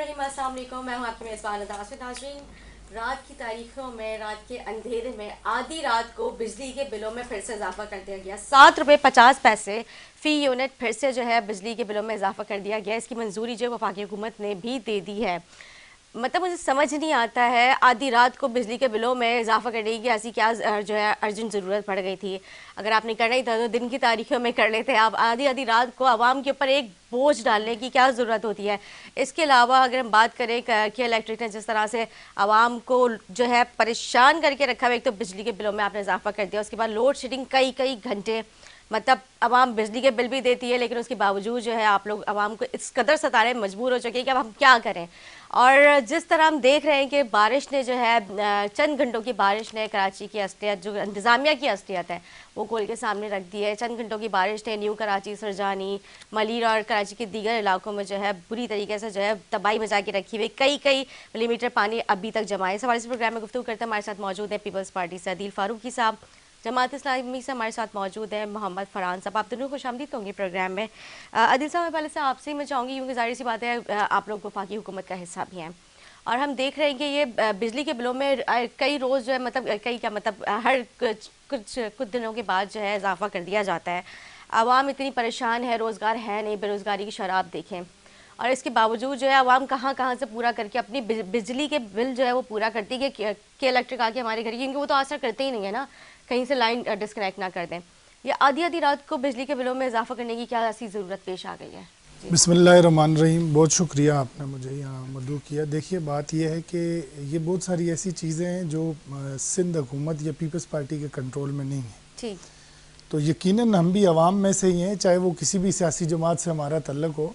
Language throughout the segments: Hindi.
अस्सलाम वालेकुम। मैं हूँ आपकी मेज़बान नाज़रीन। रात की तारीखों में, रात के अंधेरे में आधी रात को बिजली के बिलों में फिर से इजाफा कर दिया गया। 7 रुपये 50 पैसे फ़ी यूनिट फिर से जो है बिजली के बिलों में इजाफा कर दिया गया। इसकी मंजूरी जो है वफाकी हुकूमत ने भी दे दी है। मतलब मुझे समझ नहीं आता है, आधी रात को बिजली के बिलों में इजाफा करने की ऐसी क्या जो है अर्जेंट ज़रूरत पड़ गई थी। अगर आपने करना ही था तो दिन की तारीखों में कर लेते हैं। आप आधी आधी रात को आवाम के ऊपर एक बोझ डालने की क्या ज़रूरत होती है। इसके अलावा अगर हम बात करें कि इलेक्ट्रिक ने जिस तरह से आवाम को जो है परेशान करके रखा हुआ, एक तो बिजली के बिलों में आपने इजाफा कर दिया, उसके बाद लोड शेडिंग कई कई घंटे, मतलब आवाम बिजली के बिल भी देती है लेकिन उसके बावजूद जो है आप लोग आवाम को इस कदर सताने मजबूर हो चुके हैं कि अब हम क्या करें। और जिस तरह हम देख रहे हैं कि बारिश ने जो है चंद घंटों की बारिश ने कराची की असलियत, जो इंतज़ामिया की असलियत है, वो खोल के सामने रख दी है। चंद घंटों की बारिश ने न्यू कराची, सरजानी, मलीर और कराची के दीगर इलाकों में जो है बुरी तरीके से जो है तबाही मचा के रखी हुई, कई कई मिलीमीटर पानी अभी तक जमा है। इस हवाले से प्रोग्राम में गुफ्तगू करते हैं, हमारे साथ मौजूद है पीपल्स पार्टी से अदील फारूकी साहब, जमात इस्लामी से हमारे साथ मौजूद है मोहम्मद फरहान साहब। आप दोनों खुशामदीद होंगे प्रोग्राम में। अदील साहब, मैं पहले से आपसे ही मैं चाहूँगी, क्योंकि जाहिर सी बात है आप लोग वफाकी हुकूमत का हिस्सा भी हैं और हम देख रहे हैं कि ये बिजली के बिलों में कई रोज़ जो है, मतलब कई क्या मतलब हर कुछ दिनों के बाद जो है इजाफा कर दिया जाता है। आवाम इतनी परेशान है, रोज़गार है नहीं, बेरोज़गारी की शराब देखें, और इसके बावजूद जो है आवाम कहाँ कहाँ से पूरा करके अपनी बिजली के बिल जो है वो पूरा करती है कि इलेक्ट्रिक आके हमारे घर, क्योंकि वो तो असर करते ही नहीं है ना, कहीं से लाइन डिस्कनेक्ट ना कर दें। या आधी आधी रात को बिजली के बिलों में इजाफा करने की क्या ऐसी ज़रूरत पेश आ गई है? बिस्मिल्लाहिर्रहमानिर्रहीम। बहुत शुक्रिया, आपने मुझे यहाँ मदऊ किया। देखिए, बात यह है कि ये बहुत सारी ऐसी चीज़ें हैं जो सिंध हुकूमत या पीपल्स पार्टी के कंट्रोल में नहीं है। ठीक। तो यकीनन हम भी आवाम में से ही हैं, चाहे वो किसी भी सियासी जमात से हमारा तल्लुक़ हो।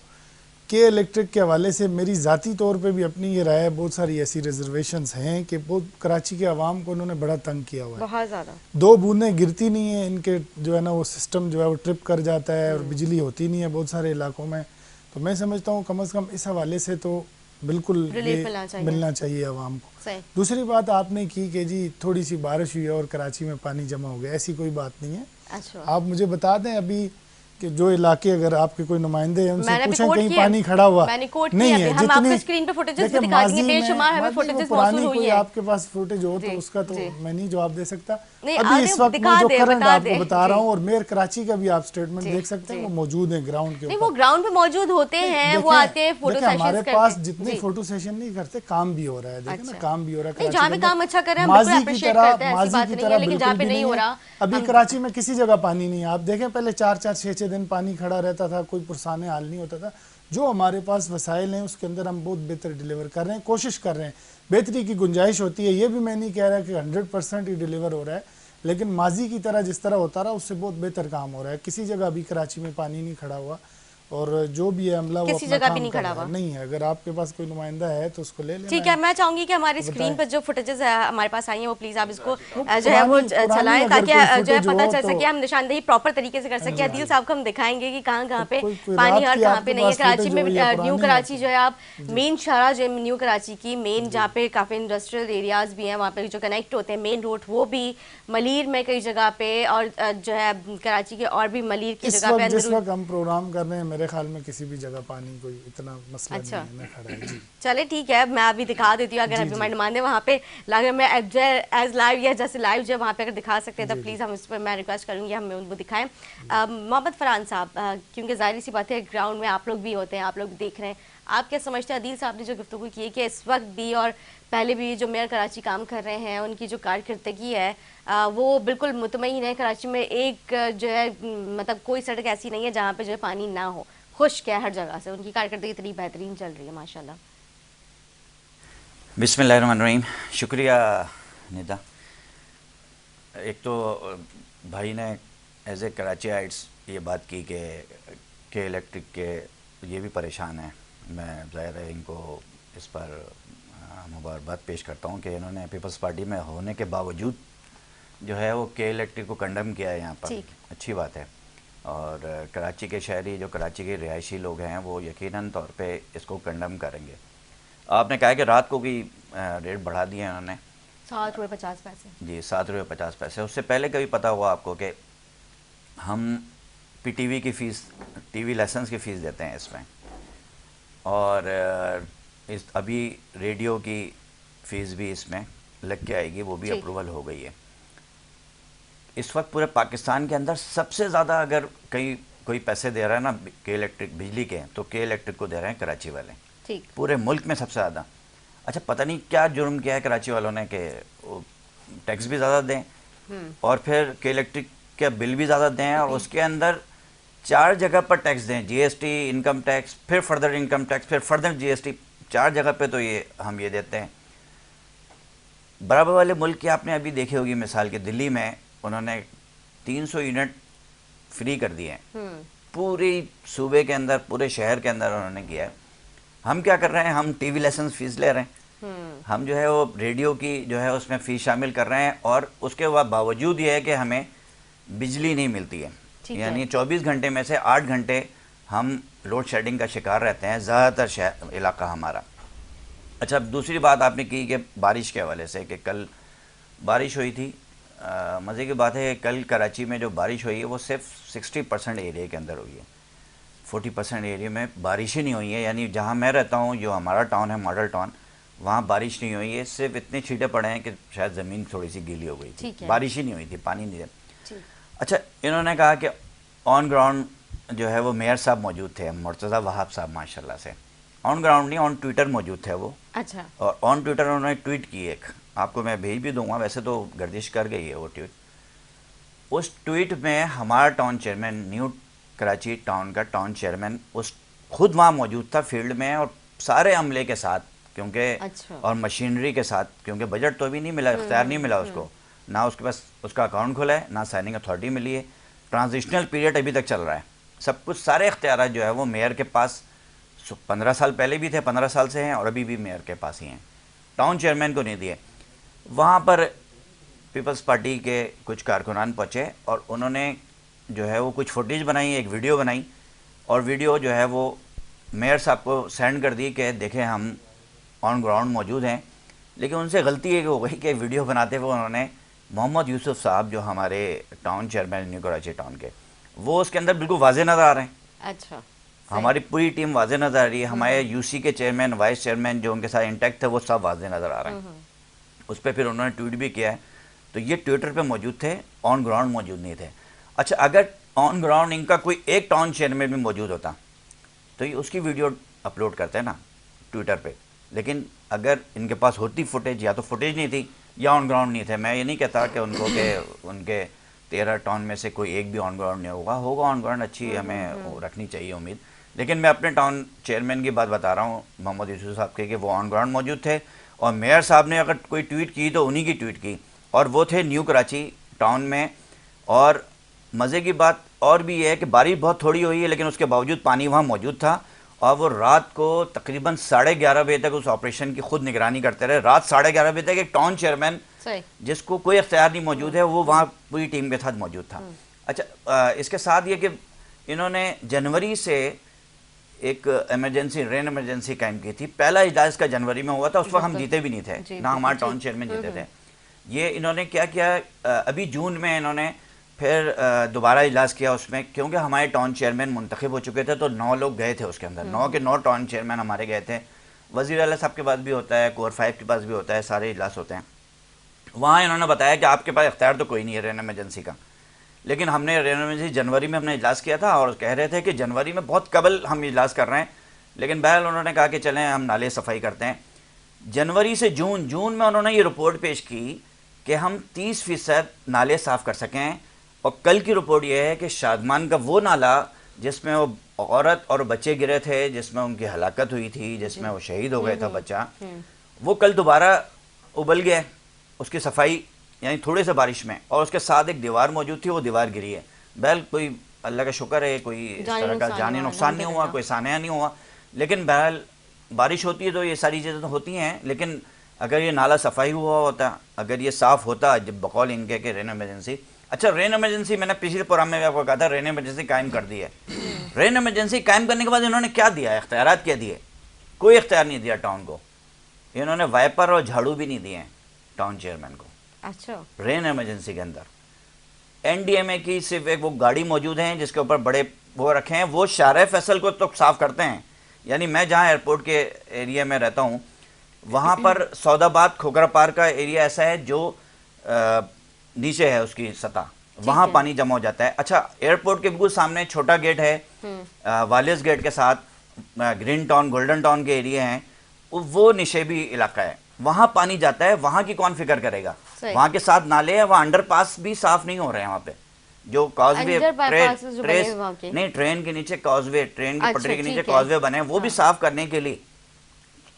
के इलेक्ट्रिक के हवाले से मेरी ज़ाती तौर पे भी अपनी ये राय है, बहुत सारी ऐसी रिजर्वेशंस हैं कि बहुत कराची के आवाम को उन्होंने बड़ा तंग किया हुआ है। बहुत ज़्यादा। 2 बूंदें गिरती नहीं है इनके, जो है ना वो सिस्टम जो है वो ट्रिप कर जाता है और बिजली होती नहीं है बहुत सारे इलाकों में। तो मैं समझता हूँ कम से कम इस हवाले से तो बिल्कुल मिलना चाहिए आवाम को। दूसरी बात आपने की कि जी थोड़ी सी बारिश हुई है और कराची में पानी जमा हो गया, ऐसी कोई बात नहीं है। अच्छा। आप मुझे बता दें अभी कि जो इलाके, अगर आपके कोई नुमाइंदे हैं उनसे पूछें कहीं पानी खड़ा हुआ नहीं है। हम आपको स्क्रीन पे फुटेजेस भी दिखा देंगे, बेशुमार हमें फुटेजेस मौसूल हुई है। आपके पास फुटेज हो तो उसका तो मैं नहीं जवाब दे सकता नहीं, अभी इस वक्त मैं जो करंट आपको बता रहा हूँ, और मेयर कराची का भी आप स्टेटमेंट देख सकते हैं, वो मौजूद है ग्राउंड के ऊपर। वो ग्राउंड पे मौजूद होते हैं, वो आते हैं फोटो सेशंस हमारे पास जितने फोटो सेशन नहीं करते, काम भी हो रहा है। देखिए ना, काम भी हो रहा है। जहाँ पे काम अच्छा कर रहे हैं हम बिल्कुल अप्रिशिएट करते हैं, ऐसी बात नहीं है, लेकिन जहाँ पे नहीं हो रहा। अभी कराची में किसी जगह पानी नहीं है। आप देखें, पहले 4-4 6-6 दिन पानी खड़ा रहता था, कोई पुरसाने हाल नहीं होता था। जो हमारे पास वसाइल हैं उसके अंदर हम बहुत बेहतर डिलीवर कर रहे हैं, कोशिश कर रहे हैं। बेहतरी की गुंजाइश होती है, ये भी मैं नहीं कह रहा कि 100% ही डिलीवर हो रहा है, लेकिन माजी की तरह जिस तरह होता रहा उससे बहुत बेहतर काम हो रहा है। किसी जगह अभी कराची में पानी नहीं खड़ा हुआ, और जो भी है अमला वो अपना काम कर रहा है। नहीं है, अगर आपके पास कोई नुमाइंदा है तो उसको ले लेना। ठीक है, मैं चाहूंगी कि हमारी स्क्रीन पर जो फुटेजेस हमारे पास आई हैं वो प्लीज आप इसको जो है वो चलाएं, ताकि जो है पता चल सके, हम निशानदेही प्रॉपर तरीके से कर सके। अदील साहब को हम दिखाएंगे कि कहाँ कहाँ पे पानी और कहाँ पे नहीं है। कराची में न्यू कराची जो है, आप मेन शारा जो न्यू कराची की मेन, जहाँ पे काफी इंडस्ट्रियल एरियाज भी हैं, वहाँ पे जो कनेक्ट होते हैं मेन रोड, वो भी मलीर में कई जगह पे, और जो है कराची के और भी मलीर की जगह पे। जिस वक्त हम प्रोग्राम कर रहे हैं मेरे ख्याल में किसी भी जगह पानी कोई इतना मसला नहीं है, मैं खड़ा है। जी चले ठीक है, मैं अभी दिखा देती हूँ। अगर आप रिमाइंड मान दें वहाँ पे, अगर मैं एज लाइव या जैसे लाइव जो वहाँ पे अगर दिखा सकते हैं तो प्लीज़ हम इस पर मैं रिक्वेस्ट करूँगी हमें उनको दिखाएं। मोहम्मद फरहान साहब, क्योंकि जाहिर सी बात है ग्राउंड में आप लोग भी होते हैं, आप लोग देख रहे हैं, आप क्या समझते हैं अदील साहब ने जो गुफ्तगू की है कि इस वक्त भी और पहले भी जो मेयर कराची काम कर रहे हैं उनकी जो कारकर्दगी है वो बिल्कुल मुतमईन है? कराची में एक जो है मतलब कोई सड़क ऐसी नहीं है जहाँ पे जो है पानी ना हो, खुश्क है हर जगह से, उनकी कारकर्दगी इतनी बेहतरीन चल रही है माशाल्लाह। बिस्मिल्लाहिर्रहमानिर्रहीम। शुक्रिया निदा। एक तो भाई ने एज ए कराचीइट्स ये बात की कि इलेक्ट्रिक के ये भी परेशान है। मैं ज़ाहिर है इनको इस पर मुबारकबाद पेश करता हूँ कि इन्होंने पीपल्स पार्टी में होने के बावजूद जो है वो के इलेक्ट्रिक को कंडम किया है यहाँ पर। अच्छी बात है। और कराची के शहरी, जो कराची के रिहायशी लोग हैं, वो यकीनन तौर पे इसको कंडम करेंगे। आपने कहा कि रात को भी रेट बढ़ा दिए उन्होंने, 7 रुपये 50 पैसे। जी 7 रुपये 50 पैसे। उससे पहले कभी पता हुआ आपको कि हम पीटीवी की फ़ीस, टीवी लाइसेंस की फ़ीस देते हैं इसमें, और इस अभी रेडियो की फीस भी इसमें लग के आएगी, वो भी ठीक। अप्रूवल हो गई है। इस वक्त पूरे पाकिस्तान के अंदर सबसे ज़्यादा अगर कहीं कोई पैसे दे रहा है ना के इलेक्ट्रिक बिजली के, तो के इलेक्ट्रिक को दे रहे हैं कराची वाले, ठीक। पूरे मुल्क में सबसे ज़्यादा। अच्छा, पता नहीं क्या जुर्म किया है कराची वालों ने कि वो टैक्स भी ज़्यादा दें और फिर के इलेक्ट्रिक का बिल भी ज़्यादा दें, और उसके अंदर 4 जगह पर टैक्स दें, जीएसटी, इनकम टैक्स, फिर फर्दर इनकम टैक्स, फिर फर्दर जीएसटी, 4 जगह पे तो ये हम ये देते हैं। बराबर वाले मुल्क की आपने अभी देखी होगी मिसाल के दिल्ली में उन्होंने 300 यूनिट फ्री कर दिए हैं पूरी सूबे के अंदर, पूरे शहर के अंदर उन्होंने किया है। हम क्या कर रहे हैं, हम टीवी लाइसेंस फीस ले रहे हैं, हम जो है वो रेडियो की जो है उसमें फ़ीस शामिल कर रहे हैं, और उसके बावजूद ये है कि हमें बिजली नहीं मिलती है। यानी 24 घंटे में से 8 घंटे हम लोड शेडिंग का शिकार रहते हैं, ज़्यादातर शहर इलाका हमारा। अच्छा, दूसरी बात आपने की कि बारिश के हवाले से, कि कल बारिश हुई थी। मज़े की बात है, कल कराची में जो बारिश हुई है वो सिर्फ 60% एरिया के अंदर हुई है, 40% एरिया में बारिश ही नहीं हुई है। यानी जहाँ मैं रहता हूँ, जो हमारा टाउन है मॉडल टाउन, वहाँ बारिश नहीं हुई है, सिर्फ इतने छींटे पड़े हैं कि शायद ज़मीन थोड़ी सी गीली हो गई थी, बारिश ही नहीं हुई थी, पानी नहीं था। अच्छा, इन्होंने कहा कि ऑन ग्राउंड जो है वो मेयर साहब मौजूद थे, मुर्तज़ा वहाब साहब, माशाल्लाह से। ऑन ग्राउंड नहीं, ऑन ट्विटर मौजूद थे वो। अच्छा। और ऑन ट्विटर उन्होंने ट्वीट की एक, आपको मैं भेज भी दूंगा, वैसे तो गर्दिश कर गई है वो ट्वीट। उस ट्वीट में हमारा town chairman, new Karachi town का टाउन चेयरमैन, उस खुद वहाँ मौजूद था फील्ड में, और सारे अमले के साथ, क्योंकि अच्छा। और मशीनरी के साथ, क्योंकि बजट तो अभी नहीं मिला, इख्तियार नहीं मिला उसको, ना उसके पास उसका अकाउंट खुला है, ना साइनिंग अथॉरिटी मिली है, ट्रांजिशनल पीरियड अभी तक चल रहा है। सब कुछ, सारे इख्तियार जो है वो मेयर के पास 15 साल पहले भी थे, 15 साल से हैं, और अभी भी मेयर के पास ही हैं, टाउन चेयरमैन को नहीं दिए। वहाँ पर पीपल्स पार्टी के कुछ कारकुनान पहुँचे और उन्होंने जो है वो कुछ फुटेज बनाई, एक वीडियो बनाई, और वीडियो जो है वो मेयर साहब को सेंड कर दी कि देखें हम ऑन ग्राउंड मौजूद हैं। लेकिन उनसे गलती एक हो गई कि वीडियो बनाते हुए उन्होंने मोहम्मद यूसुफ साहब, जो हमारे town chairman new Karachi town के, वो उसके अंदर बिल्कुल वाज़े नज़र आ रहे हैं। अच्छा। हमारी पूरी टीम वाज़े नज़र आ रही है, हमारे यूसी के चेयरमैन, वाइस चेयरमैन जो उनके साथ इंटैक्ट थे, वो सब वाज़े नज़र आ रहे हैं। उस पर फिर उन्होंने ट्वीट भी किया है, तो ये ट्विटर पे मौजूद थे, ऑन ग्राउंड मौजूद नहीं थे। अच्छा, अगर ऑन ग्राउंड इनका कोई एक टाउन चेयरमैन भी मौजूद होता तो ये उसकी वीडियो अपलोड करते हैं ना ट्विटर पे, लेकिन अगर इनके पास होती फुटेज, या तो फुटेज नहीं थी या ऑन ग्राउंड नहीं थे। मैं ये नहीं कहता कि उनको के उनके 13 टाउन में से कोई एक भी ऑन ग्राउंड नहीं होगा ऑन ग्राउंड, अच्छी हमें रखनी चाहिए उम्मीद। लेकिन मैं अपने टाउन चेयरमैन की बात बता रहा हूँ, मोहम्मद यूसुफ साहब के, कि वो ऑन ग्राउंड मौजूद थे, और मेयर साहब ने अगर कोई ट्वीट की तो उन्हीं की ट्वीट की, और वो थे न्यू कराची टाउन में। और मज़े की बात और भी ये है कि बारिश बहुत थोड़ी हुई है, लेकिन उसके बावजूद पानी वहाँ मौजूद था, और वो रात को तकरीबन 11:30 बजे तक उस ऑपरेशन की खुद निगरानी करते रहे। रात 11:30 बजे तक एक टाउन चेयरमैन जिसको कोई अख्तियार नहीं मौजूद है, वो वहाँ पूरी टीम के साथ मौजूद था। अच्छा, इसके साथ ये कि इन्होंने जनवरी से एक इमरजेंसी, रेन इमरजेंसी कायम की थी। पहला इजलास का जनवरी में हुआ था, उस वक्त हम जीते भी नहीं थे, ना हमारे टाउन चेयरमैन जीते थे। ये इन्होंने क्या किया, अभी जून में इन्होंने फिर दोबारा इजलास किया उसमें, क्योंकि हमारे टाउन चेयरमैन मुंतखब हो चुके थे, तो 9 लोग गए थे उसके अंदर, 9 के 9 टाउन चेयरमैन हमारे गए थे। वज़ीर आला साहब के पास भी होता है, कोर 5 के पास भी होता है, सारे इजलास होते हैं। वहाँ इन्होंने बताया कि आपके पास इख्तियार तो कोई नहीं है रेन इमरजेंसी का, लेकिन हमने रेन इमरजेंसी जनवरी में हमने इजलास किया था, और कह रहे थे कि जनवरी में बहुत कबल हम इजलास कर रहे हैं, लेकिन बहरहाल उन्होंने कहा कि चलें हम नाले सफाई करते हैं। जनवरी से जून में उन्होंने ये रिपोर्ट पेश की कि हम 30% नाले साफ़ कर सकें, और कल की रिपोर्ट ये है कि शादमान का वो नाला जिसमें वो औरत और बच्चे गिरे थे, जिसमें उनकी हलाकत हुई थी, जिसमें वो शहीद हो गया था बच्चा, वो कल दोबारा उबल गया, उसकी सफाई यानी थोड़े से बारिश में, और उसके साथ एक दीवार मौजूद थी, वो दीवार गिरी है। बहरहाल कोई अल्लाह का शुक्र है, कोई इस तरह का जानी नुकसान नहीं हुआ, कोई सानिया नहीं हुआ। लेकिन बहरहाल बारिश होती है तो ये सारी चीज़ें तो होती हैं, लेकिन अगर ये नाला सफाई हुआ होता, अगर ये साफ़ होता, जब बकौल इनके के रेन इमरजेंसी, अच्छा रेन इमरजेंसी मैंने पिछले प्रोग्राम में भी आपको कहा था, रेन इमरजेंसी कायम कर दी है। रेन इमरजेंसी कायम करने के बाद इन्होंने क्या दिया, इख्तियारात क्या दिए? कोई इख्तियार नहीं दिया टाउन को। इन्होंने वाइपर और झाड़ू भी नहीं दिए हैं टाउन चेयरमैन को। अच्छा। रेन इमरजेंसी के अंदर एनडीएमए की सिर्फ एक वो गाड़ी मौजूद है जिसके ऊपर बड़े वो रखे हैं, वो शारे फैसल को तो साफ करते हैं, यानी मैं जहाँ एयरपोर्ट के एरिया में रहता हूँ वहाँ पर सौदाबाद खोखरा पार्क का एरिया ऐसा है जो नीचे है उसकी सतह, वहाँ पानी जमा हो जाता है। अच्छा, एयरपोर्ट के बिल्कुल सामने छोटा गेट है वालियस गेट के साथ, ग्रीन टाउन गोल्डन टाउन के एरिया हैं, वो निशेबी इलाका है, वहाँ पानी जाता है, वहाँ की कौन फिक्र करेगा। वहाँ के साथ नाले हैं, वहाँ अंडरपास भी साफ नहीं हो रहे हैं, वहाँ पे जो कॉजवे नहीं ट्रेन के नीचे कॉजवे, ट्रेन की पटरी के नीचे कॉजवे बने हैं, वो भी साफ करने के लिए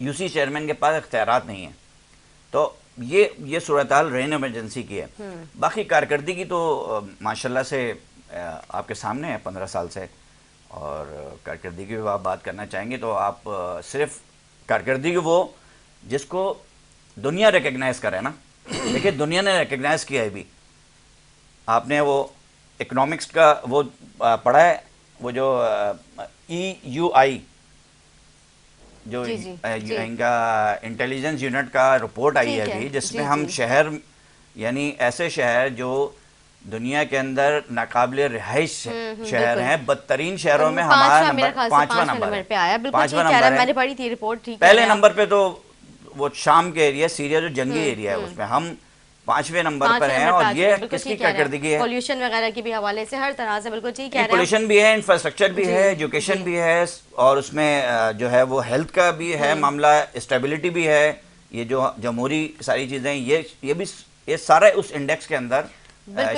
यूसी चेयरमैन के पास इख्तियारात नहीं है। तो ये सूरत हाल रेन इमरजेंसी की है। बाकी कारकर्दगी तो माशाल्लाह से आपके सामने है 15 साल से, और कारकर्दगी की आप बात करना चाहेंगे तो आप सिर्फ कारकर्दगी वो जिसको दुनिया रिकग्नाइज करे ना, देखिए दुनिया ने रिकग्नाइज किया है भी। आपने वो इकोनॉमिक्स का वो पढ़ा है, वो जो EUI जो इनका इंटेलिजेंस यूनिट का रिपोर्ट आई है अभी, जिसमें हम शहर यानी ऐसे शहर जो दुनिया के अंदर नाकाबिले रिहाइश शहर हैं, बदतरीन शहरों में हमारा नंबर 5वां नंबर पे आया। 5वां नंबर है, मैंने पढ़ी थी रिपोर्ट। ठीक है, पहले नंबर पे तो वो शाम के एरिया, सीरिया जो जंगी एरिया है उसमें हम 5वें नंबर पर हैं। और ये किसकी कारकर्दगी है? पोल्यूशन वगैरह के भी हवाले से हर तरह से बिल्कुल ठीक है। पोल्यूशन भी है, इंफ्रास्ट्रक्चर भी है, एजुकेशन भी है, और उसमें जो है वो हेल्थ का भी है मामला, स्टेबिलिटी भी है, ये जो जमहूरी सारी चीज़ें ये सारा उस इंडेक्स के अंदर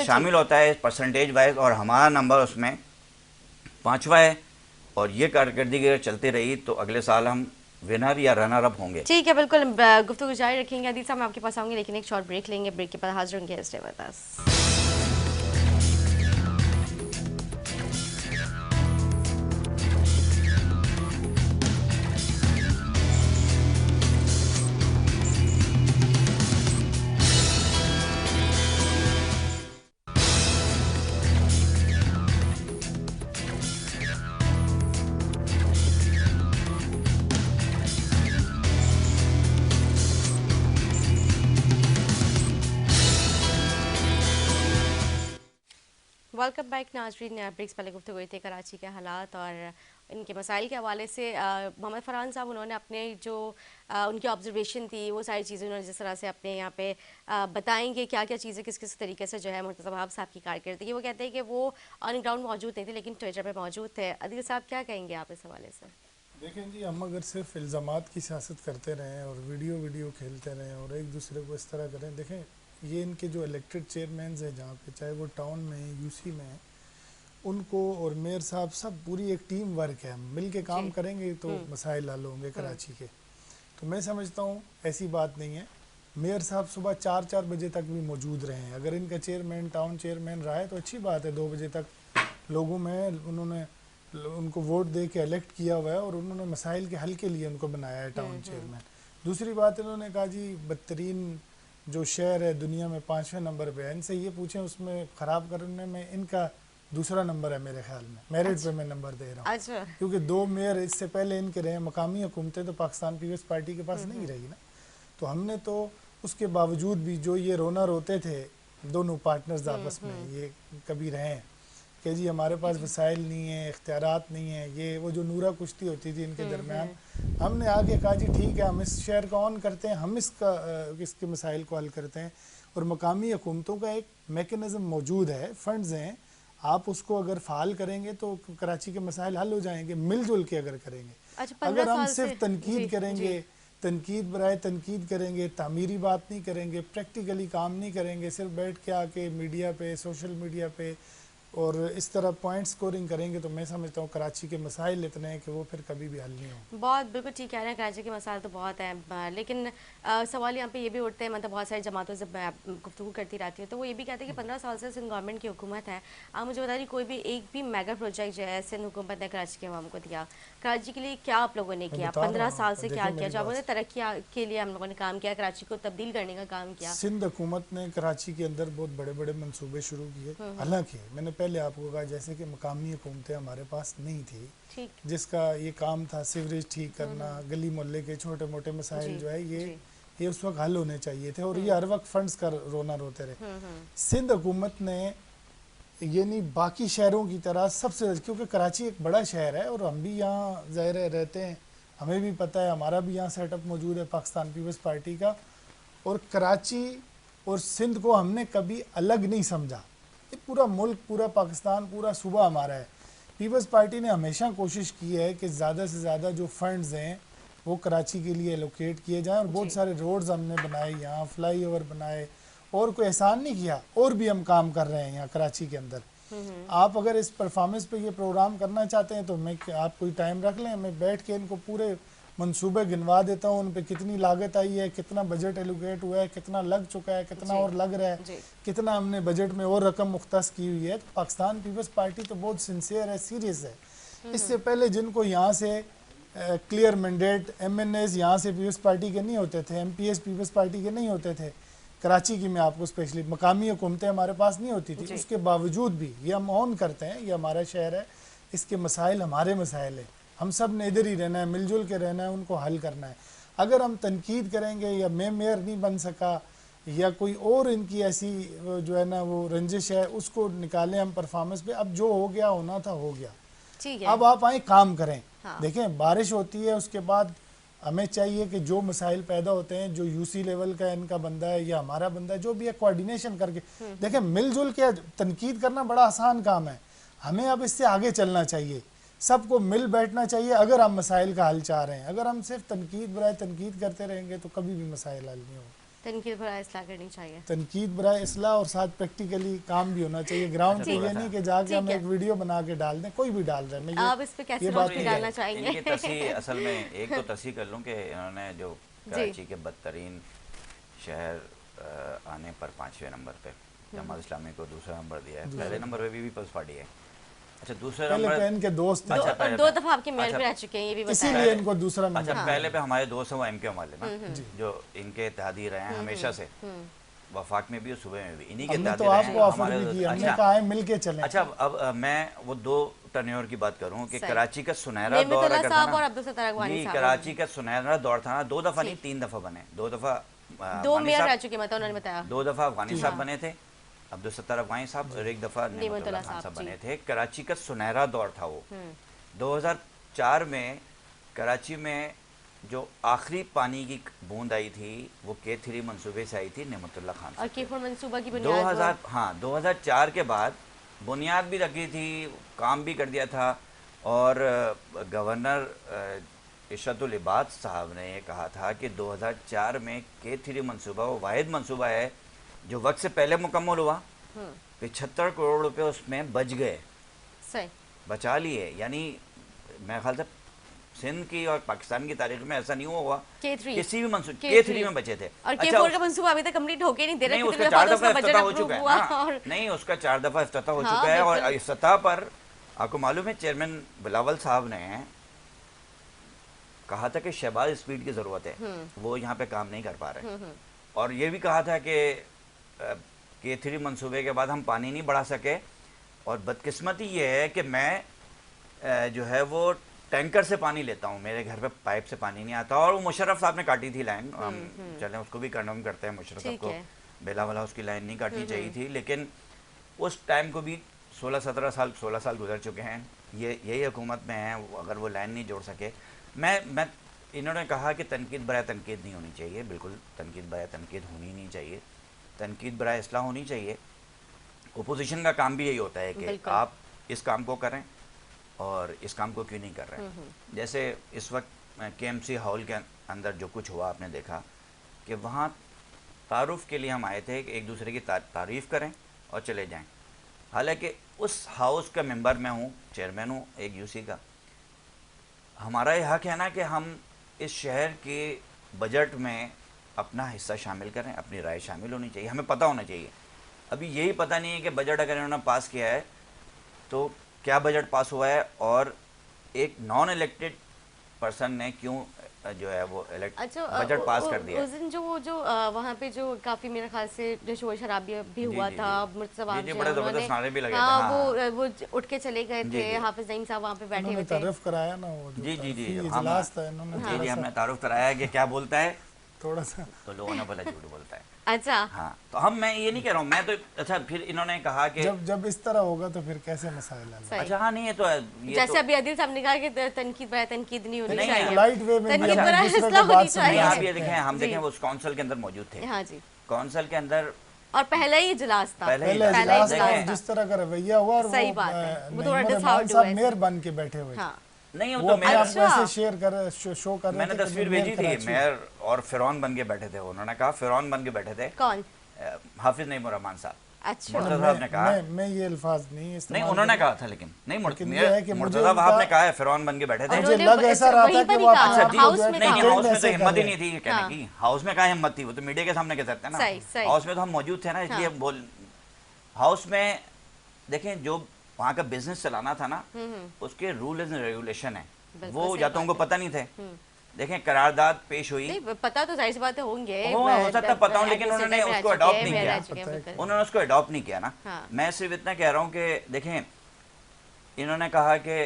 शामिल होता है परसेंटेज वाइज, और हमारा नंबर उसमें 5वां है। और ये कारकर्दगी चलती रही तो अगले साल हम विनर या रनर अप होंगे। ठीक है, बिल्कुल गुफ्तगू जारी रखेंगे। अदील साहब मैं आपके पास आऊंगी, लेकिन एक शॉर्ट ब्रेक लेंगे। ब्रेक के बाद हाजिर होंगे। Stay with us. Welcome back नाजरीन। ब्रेक्स पहले गुफ्तगू हुई थी कराची के हालात और इनके मसाइल के हवाले से। मोहम्मद फरहान साहब उन्होंने अपने जो उनकी ऑब्जर्वेशन थी वो सारी चीज़ें उन्होंने जिस तरह से अपने यहाँ पे बताएंगे क्या क्या चीज़ें किस किस तरीके से जो है मुर्तज़ा वहाब साहब की कारकर्दगी, वो कहते हैं कि वो ऑन ग्राउंड मौजूद नहीं थे लेकिन ट्विटर पर मौजूद थे। अदील साहब क्या कहेंगे आप इस हवाले से? देखें जी, हम अगर सिर्फ इल्ज़ामात की सियासत करते रहें और वीडियो खेलते रहें और एक दूसरे को इस तरह करें, देखें ये इनके जो इलेक्टेड चेयरमैन हैं जहाँ पे, चाहे वो टाउन में यूसी में, उनको और मेयर साहब सब पूरी एक टीम वर्क है, मिल के काम करेंगे तो मसाइल हल होंगे कराची के। तो मैं समझता हूँ ऐसी बात नहीं है। मेयर साहब सुबह 4 बजे तक भी मौजूद रहे हैं। अगर इनका चेयरमैन टाउन चेयरमैन रहा है तो अच्छी बात है। 2 बजे तक लोगों में उन्होंने उनको वोट दे के इलेक्ट किया हुआ है और उन्होंने मसाइल के हल के लिए उनको बनाया है टाउन चेयरमैन। दूसरी बात, इन्होंने कहा जी बदतरीन जो शहर है दुनिया में 5वें नंबर पे है, इनसे ये पूछें उसमें ख़राब करने में इनका दूसरा नंबर है मेरे ख्याल में। मेरिट पे मैं नंबर दे रहा हूँ, क्योंकि 2 मेयर इससे पहले इनके रहे। मकामी हुकूमतें तो पाकिस्तान पीपल्स पार्टी के पास नहीं रही ना, तो हमने तो उसके बावजूद भी जो ये रोना रोते थे दोनों पार्टनर्स आपस में, ये कभी रहे हैं कि जी हमारे पास वसाइल नहीं है, इख्तियारात नहीं है, ये वो जो नूरा कुश्ती होती थी इनके दरमियान, हमने आगे कहा जी ठीक है हम इस शहर को ऑन करते हैं, हम इसके मसाइल को हल करते हैं। और मकामी हुकूमतों का एक मेकनिज़म मौजूद है, फंड्स हैं, आप उसको अगर फ़ाल करेंगे तो कराची के मसाइल हल हो जाएंगे, मिलजुल के अगर करेंगे। अगर हम सिर्फ तनकीद करेंगे, तनकीद बराए तनकीद करेंगे, तामीरी बात नहीं करेंगे, प्रैक्टिकली काम नहीं करेंगे, सिर्फ बैठ के आके मीडिया पे, सोशल मीडिया पे और इस तरह पॉइंट स्कोरिंग करेंगे, तो मैं समझता हूँ कराची के मसाइल इतने हैं कि वो फिर कभी भी हल नहीं हो। बहुत बिल्कुल ठीक कह रहे हैं, कराची के मसाइल तो बहुत हैं, लेकिन सवाल यहाँ पे ये भी उठते हैं, मतलब बहुत सारी जमातों से गुफ्तगू करती रहती है तो वो ये भी कहते हैं कि 15 साल से सिंध गवर्नमेंट की हुकूमत है, आप मुझे बता रही कोई भी एक भी मेगा प्रोजेक्ट जो है सिंध हुकूमत ने कराची के अवाम को दिया, कराची के लिए क्या आप लोगों ने किया? 15 साल से क्या किया? जो आपने तरक्की के लिए हम लोगों ने काम किया, कराची को तब्दील करने का काम किया। सिंध हुकूमत ने कराची के अंदर बहुत बड़े बड़े मनसूबे शुरू किए। हालांकि मैंने पहले आपको कहा जैसे कि मकामी हुकूमतें हमारे पास नहीं थी, जिसका ये काम था सीवरेज ठीक करना, गली मोहल्ले के छोटे मोटे मसाइल जो है ये उस वक्त हल होने चाहिए थे, और ये हर वक्त फंड्स का रोना रोते रहे। सिंध हुकूमत ने ये नहीं बाकी शहरों की तरह सबसे, क्योंकि कराची एक बड़ा शहर है और हम भी यहाँ ज़ाहिर है रहते हैं, हमें भी पता है, हमारा भी यहाँ सेटअप मौजूद है पाकिस्तान पीपल्स पार्टी का, और कराची और सिंध को हमने कभी अलग नहीं समझा। ये पूरा मुल्क, पूरा पाकिस्तान, पूरा सूबा हमारा है। पीपल्स पार्टी ने हमेशा कोशिश की है कि ज़्यादा से ज़्यादा जो फंड्स हैं वो कराची के लिए एलोकेट किए जाएं, और बहुत सारे रोड्स हमने बनाए, यहाँ फ्लाई ओवर बनाए, और कोई एहसान नहीं किया, और भी हम काम कर रहे हैं यहाँ कराची के अंदर। आप अगर इस परफॉर्मेंस पे ये प्रोग्राम करना चाहते हैं तो मैं, आप कोई टाइम रख लें, मैं बैठ के इनको पूरे मंसूबे गिनवा देता हूँ, उन पे कितनी लागत आई है, कितना बजट एलोकेट हुआ है, कितना लग चुका है, कितना और लग रहा है, कितना हमने बजट में और रकम मुख्तस की हुई है। तो पाकिस्तान पीपल्स पार्टी तो बहुत सिंसियर है, सीरियस है। इससे पहले जिनको यहाँ से क्लियर मैंडेट MNAs यहाँ से पीपल्स पार्टी के नहीं होते थे, MPs पीपल्स पार्टी के नहीं होते थे, कराची की मैं आपको स्पेशली मकामी हुकूमतें हमारे पास नहीं होती थी, उसके बावजूद भी ये हम ऑन करते हैं, ये हमारा शहर है, इसके मसाइल हमारे मसाइल हैं, हम सब ने इधर ही रहना है, मिलजुल के रहना है, उनको हल करना है। अगर हम तनकीद करेंगे या मैं मेयर नहीं बन सका या कोई और इनकी ऐसी जो है ना वो रंजिश है, उसको निकालें हम परफॉर्मेंस पे, अब जो हो गया होना था हो गया, ठीक है। अब आप आए काम करें। हाँ। देखें बारिश होती है, उसके बाद हमें चाहिए कि जो मसाइल पैदा होते हैं, जो UC लेवल का इनका बंदा है या हमारा बंदा है, जो भी है कोऑर्डिनेशन करके देखें, मिलजुल के तनकीद करना बड़ा आसान काम है, हमें अब इससे आगे चलना चाहिए, सबको मिल बैठना चाहिए अगर हम मसाइल का हल चाह रहे हैं। अगर हम सिर्फ तनकीद बराए तनकीद करते रहेंगे तो कभी भी मसाइल हल नहीं होगा। तनकीद पर इसलाह करनी चाहिए, तनकीद बराए इसलाह, और साथ प्रैक्टिकली काम भी होना चाहिए ग्राउंड पे। ये नहीं कि जाके हम एक वीडियो बना के डाल दें, कोई भी डाल रहे हैं। मैं आप इस पे कैसे रोशनी डालना चाहेंगे? इनकी तस्हीर असल में एक तो तस्हीर कर लूँ कि इन्होंने जो कराची के बदतरीन शहर आने पर 5वें नंबर पे जमात इस्लामी को दूसरा नंबर दिया है, पहले नंबर पे भी पीपल्स पार्टी है। अच्छा, दूसरे पहले नंबर पे इनके दोस्त थे, दो दफा आपके मेयर पे रह चुके हैं, ये भी बताएं। इसीलिए इनको दूसरा नंबर। अच्छा, पहले पे हमारे दोस्त हैं वो MK वाले ना, जो इनके इत्तेहादी रहे हैं हमेशा से, वफाक में भी और सुबह में भी इन्हीं के हमने इत्तेहादी तो रहे आपको हैं ऑफर हमारे। भी किया, हमने अच्छा कहा है मिल के चलें। अच्छा, अब मैं वो 2 टर्नओवर की बात करूं कि सही। कराची का सुनहरा दौर नेमतुल्लाह अगर था साहब ना, और अब्दुल सत्तार अगवानी जी, साहब, कराची का सुनहरा दौर था ना, 2 दफा नहीं 3 दफा बने, 2 दफा दो वानी मेयर साहब, रह चुके, मतलब उन्होंने बताया 2 दफा अफगानी साहब बने थे, अब्दुल सत्तार अफगानी साहब, और 1 दफा नेमतुल्लाह खान साहब बने थे। कराची का सुनहरा दौर था वो। 2004 में कराची में जो आखिरी पानी की बूंद आई थी वो K3 मंसूबे से आई थी नेमतुल्लाह खान और से। K4 मंसूबा की बुनियाद 2004 के बाद बुनियाद भी रखी थी, काम भी कर दिया था, और गवर्नर इशरतुल इबाद साहब ने ये कहा था कि 2004 में K3 मंसूबा वो वाहिद मंसूबा है जो वक्त से पहले मुकम्मल हुआ, 75 करोड़ रुपए उसमें बच गए, सही बचा लिए। यानी मेरे ख्याल से सिंध की और पाकिस्तान की तारीख में ऐसा नहीं हुआ होगा K3 किसी भी मंसूबे K3 में बचे थे। और अच्छा, K4 का मंसूबा अभी तक कंप्लीट होके नहीं दे रहा, नहीं, कितने उसका 4 दफा दफा उसका बजट इफ्तिताह हो अप्रूव चुका है। हुआ, हाँ, और नहीं, उसका 4 दफा इफ्तिताह हो हाँ, चुका है। और बिल्कुल। इस सतह पर आपको मालूम है चेयरमैन बिलावल साहब ने कहा था कि शहबाज स्पीड की ज़रूरत है, वो यहाँ पे काम नहीं कर पा रहे, और ये भी कहा था कि K3 मंसूबे के बाद हम पानी नहीं बढ़ा सके, और बदकिस्मती ये है कि मैं जो है वो टैंकर से पानी लेता हूँ, मेरे घर पे पाइप से पानी नहीं आता। और वो मुशर्रफ साहब ने काटी थी लाइन, हम चलें उसको भी कंडम करते हैं, मुशर्रफ साहब ठीक को है। बेला वाला उसकी लाइन नहीं काटनी चाहिए थी, लेकिन उस टाइम को भी 16 साल गुजर चुके हैं, ये यही हुकूमत में है, अगर वो लाइन नहीं जोड़ सके। मैं इन्होंने कहा कि तनकीद बराए तनकीद नहीं होनी चाहिए, बिल्कुल तनकीद बराए तनकीद होनी नहीं चाहिए, तनकीद बराए इसलाह होनी चाहिए। ओपोजिशन का काम भी यही होता है कि आप इस काम को करें और इस काम को क्यों नहीं कर रहे हैं। जैसे इस वक्त KMC हॉल के अंदर जो कुछ हुआ आपने देखा कि वहाँ तारुफ के लिए हम आए थे कि एक दूसरे की तारीफ़ करें और चले जाएं। हालांकि उस हाउस का मेंबर मैं हूँ, चेयरमैन हूँ एक UC का, हमारा ये हक है ना कि हम इस शहर के बजट में अपना हिस्सा शामिल करें, अपनी राय शामिल होनी चाहिए, हमें पता होना चाहिए। अभी यही पता नहीं है कि बजट अगर इन्होंने पास किया है तो क्या बजट पास हुआ है, और एक नॉन इलेक्टेड पर्सन ने क्यों जो है वो बजट पास कर दिया। उस दिन जो वहाँ पे जो काफी मेरे ख्याल से जो शोर शराबी भी हुआ था, मुर्तज़ा जी, बड़े जबरदस्त नारे भी लगे थे। हाँ, हाँ, वो उठ के चले गए थे, हाफिज नईम साहब वहाँ पे बैठे हुए थे, तारुफ कराया ना वो जी जी जी इजलास था, इन्होंने जी हमने तारुफ कराया कि क्या बोलता है, थोड़ा सा तो लोगों ने बोला झूठ बोलता है। अच्छा, हाँ, तो मैं ये नहीं कह रहा हूँ, मैं तो अच्छा फिर इन्होंने कहा कि जब इस तरह होगा तो फिर कैसे मसाइल हल होंगे? सही। अच्छा हाँ नहीं ये तो जैसे अभी आदिल साहब ने कहा कि तनकीद बड़ा तनकीद नहीं होनी नहीं, चाहिए, लाइट वे में भी तनकीद हम बुरा एक दूसरे फैसला को होनी बात नहीं, आप चाहिए। ये देखें, हम जी। देखें वो उस काउंसिल के अंदर मौजूद थे, हाँ जी, काउंसिल के अंदर और पहला ही इजलास था, पहले ही पहले पहला ही इजलास इजलास में था। जिस तरह का रवैया हुआ और सही वो बात है, वो नईम थोड़ा रहमान डिसहार्ड साहब हुए। मेयर बन के बैठे हुए थे। हाँ, नहीं वो तो अपने आप को अच्छा। ऐसे शेयर कर शो कर रहे मैंने थे कि तस्वीर मेयर भेजी थी, कराची। मेयर और फिरौन बन के बैठे थे, उन्होंने कहा फिरौन बन के बैठे थे कौन? हाफिज नईम रहमान साहब। अच्छा, मुर्तज़ा साहब ने कहा, मैं ये अल्फाज नहीं नहीं इस्तेमाल उन्होंने करूँ। कहा था, लेकिन नहीं लेकिन ये है कि मुझे मुर्तज़ा वहाब उनका- ने कहा है फिरौन बन के बैठे थे। और मुझे उन्होंने लग ऐसा रहा था वहीं कि पर वो ही कहा, अपने आप को हाउस जो है में नहीं नहीं, कहा। हाउस में तो ऐसे कर हिम्मत ही रहे नहीं थी कहने हाँ। की, हाउस में कहा हिम्मत थी, वो तो मीडिया के सामने कह सकते हैं ना। सही, सही। हाउस में तो हम मौजूद थे ना, इसलिए हाँ। बोल हाउस में देखें जो वहाँ का बिजनेस चलाना था ना, उसके रूल एंड रेगुलेशन है, बिल्कुल वो सही या तो उनको बात है। पता नहीं थे। देखें करारदाद पेश हुई, नहीं पता तो जाहिर सी बात है होंगे, हो सकता है पता हो, लेकिन उन्होंने उसको अडॉप्ट नहीं किया, किया। उन्होंने उसको अडॉप्ट नहीं किया ना। हाँ। मैं सिर्फ इतना कह रहा हूँ कि देखें इन्होंने कहा कि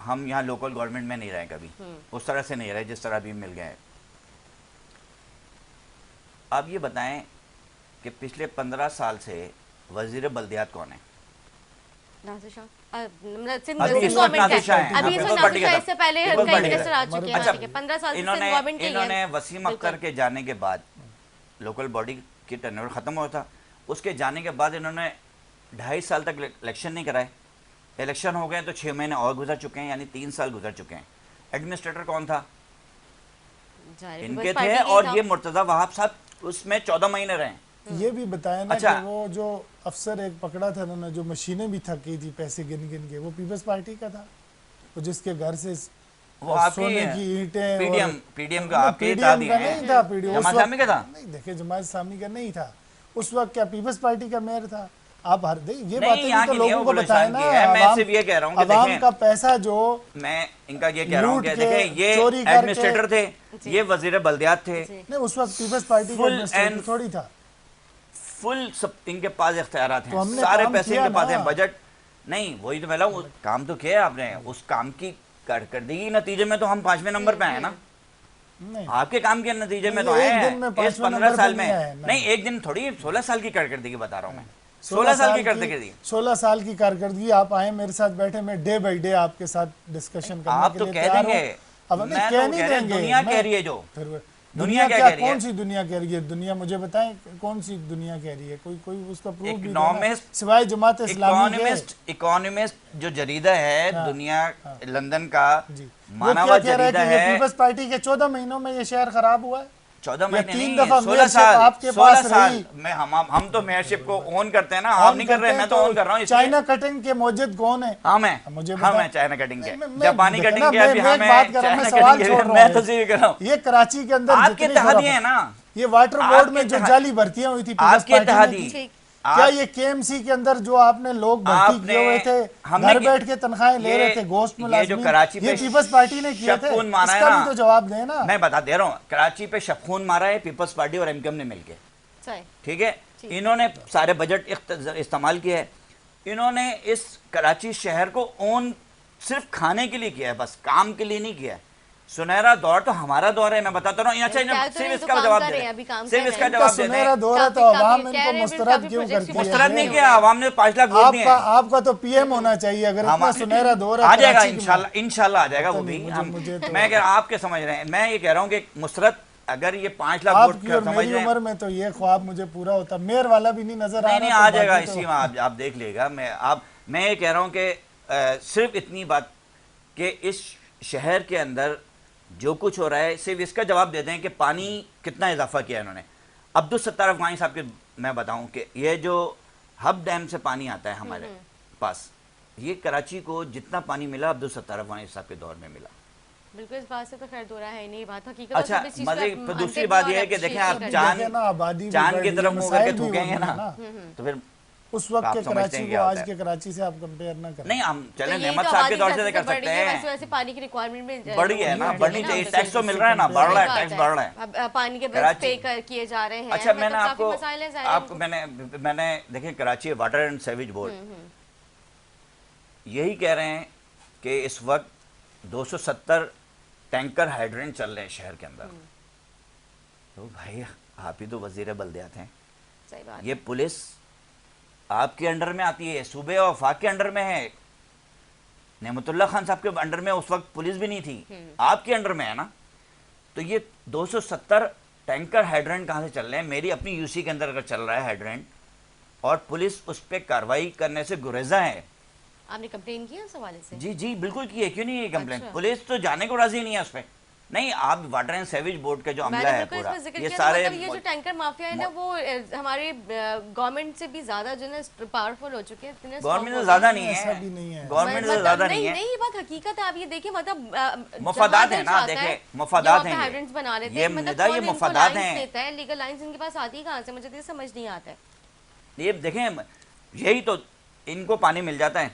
हम यहाँ लोकल गवर्नमेंट में नहीं रहे कभी, उस तरह से नहीं रहे जिस तरह अभी मिल गए। आप ये बताएं कि पिछले 15 साल से वजीर बल्दियात कौन है? नासिर शाह, सिंध अभी सिंध इस वक्त गवर्नमेंट नासिर शाह है, हैं, अभी हाँ, इसमें पीपल्स नासिर पार्टी शाह का इससे पहले पीपल्स कई पार्टी का मिनिस्टर आ चुके हैं, अच्छा, ठीक है, 15 साल से सिंध इन्होंने गवर्नमेंट ही है। इन्होंने वसीम अख्तर के जाने के बाद लोकल बॉडी की टर्नओवर ख़त्म हुआ था, उसके जाने के बाद इन्होंने 2.5 साल तक इलेक्शन नहीं कराए। इलेक्शन हो गए तो 6 महीने और गुजर चुके हैं, यानी 3 साल गुजर चुके हैं। एडमिनिस्ट्रेटर कौन था? जाहिर है, इनके पीपल्स थे, पार्टी की और था। ये मुर्तज़ा वहाब साहब उसमें 14 महीने रहे। ये भी बताया ना अच्छा। कि वो जो अफसर एक पकड़ा था उन्होंने, जो मशीनें भी थकी थी पैसे गिन गिन के, वो पीपल्स पार्टी का था, वो जिसके घर से वो आपकी सोने की ईंटें पीडीएम का नहीं, आपके PDM इत्तेहादी का हैं। नहीं था, PDM जमात इस्लामी का था? नहीं, देखिए जमात इस्लामी का नहीं था उस वक्त, क्या पीपल्स पार्टी का मेयर था? आप हर ये नहीं, बातें यहाँ भी तो की नहीं है, लोगों वो को बताए गुलिस्तान ना। की है। मैं अवाम- सिर्फ ये कह रहा हूँ कि अवाम देखें, का पैसा जो मैं इनका ये कह रहा हूँ लूट कि के, देखें ये चोरी करके- एडमिनिस्ट्रेटर थे, ये वजीर बल्दियात थे, नहीं, उस वक्त पीपल्स पार्टी का Full एडमिनिस्ट्रेटर and- थोड़ी था। फुल सब इनके पास इख्तियारात तो हैं, हमने सारे काम पैसे किया इनके पास ना। हैं, बजट नहीं, वही तो पहला काम तो किया है आपने, उस काम की कारकर्दगी नतीजे में तो हम 5वें नंबर पे आए ना। नहीं, आपके काम के नतीजे में नहीं, तो एक आए दिन में हैं इस 5वें 15 नंबर साल पे में। नहीं आए, नहीं। नहीं एक दिन थोड़ी, 16 साल की कारकर्दगी बता रहा हूँ मैं, 16 साल की कारकर्दगी। 16 साल की कारकर्दगी। आप आए मेरे साथ बैठे, मैं डे बाई डे आपके साथ डिस्कशन करने आप के तो लिए कह तैयार देंगे, हूं। अब नहीं मैं कह तो नहीं कह रहा हूं, देंगे, दुनिया मैं- कह रही है जो फिर दुनिया क्या क्या कह रही कौन है? सी दुनिया कह रही है? दुनिया मुझे बताएं कौन सी दुनिया कह रही है? कोई उसका प्रूफ भी Economist- देना, सिवाय जमात इस्लामी के। इकोनॉमिस्ट जो जरीदा है दुनिया लंदन का जी, माना वो हुआ क्या कह रहा है जरीदा कि ये है। पीपल्स पार्टी के 14 महीनों में ये शहर खराब हुआ है। 14 या महीने 3 नहीं, दफा 16 मेयरशिप साल आपके 16 पास साल रही। मैं हम तो मेयरशिप को ओन करते हैं ना, आप नहीं कर रहे, मैं तो ओन कर रहा हूँ। चाइना कटिंग के मौजूद कौन है? हाँ मैं मुझे हाँ बता- मैं चाइना कटिंग के, मैं- जापानी देखो कटिंग ना, के, मैं अभी एक हाँ बात कर रहा हूं, चाइना मैं सवाल कटिंग छोड़ के, रहा मैं हूं। तस्वीर कर रहा हूँ। ये कराची के अंदर आपके जितनी इत्तेहादी खराब- है ना, ये वाटर बोर्ड में आपके जो इत्तेहाद- जाली भर्तियां हुई थी पीपल्स आपके पार्टी ने इत्तेहादी की, आप- क्या ये केएमसी के अंदर जो आपने लोग भर्ती आपने- किए हुए थे, हमने घर कि- बैठ के तनख्वाहें ले ये- रहे थे, गोश्त ये जो मुलाजमीन, कराची ये पे पीपल्स पार्टी ने किए थे, शफून मारा है इसका ना, भी तो जवाब देना। मैं बता दे रहा हूँ, कराची पे शफून मारा है पीपल्स पार्टी और एमकेएम ने मिलकर, सही, ठीक है। इन्होंने सारे बजट इस्तेमाल किया है, इन्होंने इस कराची शहर को ओन सिर्फ खाने के लिए किया है, बस काम के लिए नहीं किया है। सुनहरा दौर तो हमारा दौर है, मैं बताता रहा हूँ। अच्छा क्या तो सिर्फ नहीं, इसका तो जवाब काम दे कर रहे हैं, दें, अभी काम सिर्फ कर इसका रहे हैं। इनका जवाब दे सुनहरा दें। दौर है तो काफी- आवाम काफी इनको कह रहे हैं, मुस्तरद काफी क्यों प्रोजेक्ट्स करती है? मुस्तरद नहीं किया, आवाम ने 5 लाख वोट दिए आपका हैं। आपका तो पीएम होना चाहिए, अगर इतना सुनहरा दौर है आ जाएगा कराची के- इंशाल्लाह, इंशाल्लाह आ जाएगा वो पता भी। नहीं, हम मुझे तो- मैं कह रहा आपके समझ रहे हैं, मैं ये कह रहा हूँ कि मुस्तरद अगर ये 5 लाख वोट आपकी का और समझ मेरी रहे हैं, उम्र में तो ये ख्वाब मुझे पूरा होता, मेयर वाला भी नहीं नजर आ नहीं रहा। नहीं तो आ जाएगा बाकी तो- इसी में, आप देख लीजिएगा। मैं ये कह रहा हूँ कि सिर्फ इतनी बात कि इस शहर के अंदर जो कुछ हो रहा है, सिर्फ इसका जवाब देते हैं कि पानी कितना इजाफा किया है इन्होंने। अब्दुल सत्तार अफगानी साहब के मैं बताऊं कि ये जो हब डैम से पानी आता है हमारे पास, ये कराची को जितना पानी मिला अब्दुल सत्तार अफगानी साहब के दौर में मिला। बिल्कुल इस बात से तो खैर दो राय है नहीं, बात हकीकत अच्छा, तो इस चीज़ मजे का तो दूसरी अंतिम बात और यह है कि देखें आप appreciate चांद देखें ना, आबादी भी चांद बढ़ की रही तरफ है, मुंह मसाइल करके भी थूकेंगे हो रहे ना, हैं तो फिर उस वक्त आप के समझते कराची हैं को क्या आज होता है। के कराची से आप कंपेयर ना करें। नहीं हम तो चले ये नेमत तो साहब के आबादी दौर से जैसे कर बढ़ सकते रही है, हैं, वैसे वैसे पानी की रिक्वायरमेंट में बढ़ी है ना, बढ़ बढ़नी है चाहिए, ना, टैक्स तो बिल्कुल। मिल रहा है ना, बढ़ रहा है, सही टैक्स बात बढ़ रहा है। अब पानी के बिल्स कराची- पे किए जा रहे हैं। अच्छा मतलब मैंने काफी आपको मसाइल हैं ज़ाहिर आपको मैंने देखिए Karachi water and sewage board यही कह रहे हैं कि इस वक्त 270 टैंकर हाइड्रेंट चल रहे हैं शहर के अंदर। तो भाई आप ही तो वजीर बल्दियात हैं, सही बात। ये पुलिस आपके अंडर में आती है, सूबे और वफाक के अंडर में है। नेमतुल्लाह खान साहब के अंडर में उस वक्त पुलिस भी नहीं थी, आपके अंडर में है ना। तो ये 270 टैंकर हाइड्रेंट कहाँ से चल रहे हैं? मेरी अपनी यूसी के अंदर अगर चल रहा है हाइड्रेंट और पुलिस उस पर कार्रवाई करने से गुरेजा है। आपने कंप्लेन की उस हवाले से? जी जी बिल्कुल की है, क्यों नहीं है कंप्लेंट? अच्छा। पुलिस तो जाने को राजी नहीं है उस पर। नहीं, आप वाटर एंड सेवेज बोर्ड का जो अमला मैंने है बिल्कुल पूरा, इसमें जिक्र ये किया, सारे मतलब ये जो टैंकर माफिया है ना वो हमारे गवर्नमेंट से भी ज्यादा जो है पावरफुल हो चुके हैं, इतने strong गवर्नमेंट हो से गए ज्यादा हैं। नहीं ऐसा है, भी नहीं है। गवर्नमेंट से मतलब ज्यादा नहीं है। नहीं, ये बात हकीकत है। आप ये देखिए, मतलब मफादात जहाँ है दिल ना, चाहता है, देखिए मफादात ये हैं हाइड्रेंट्स बना लेते ये हैं। मतलब निदा, ये कौन इनको मफादात लाइंस हैं। देता है? लीगल लाइंस इनके पास आती कहाँ से? मुझे तो ये समझ नहीं आता है। ये देखें, यही तो इनको पानी मिल जाता है,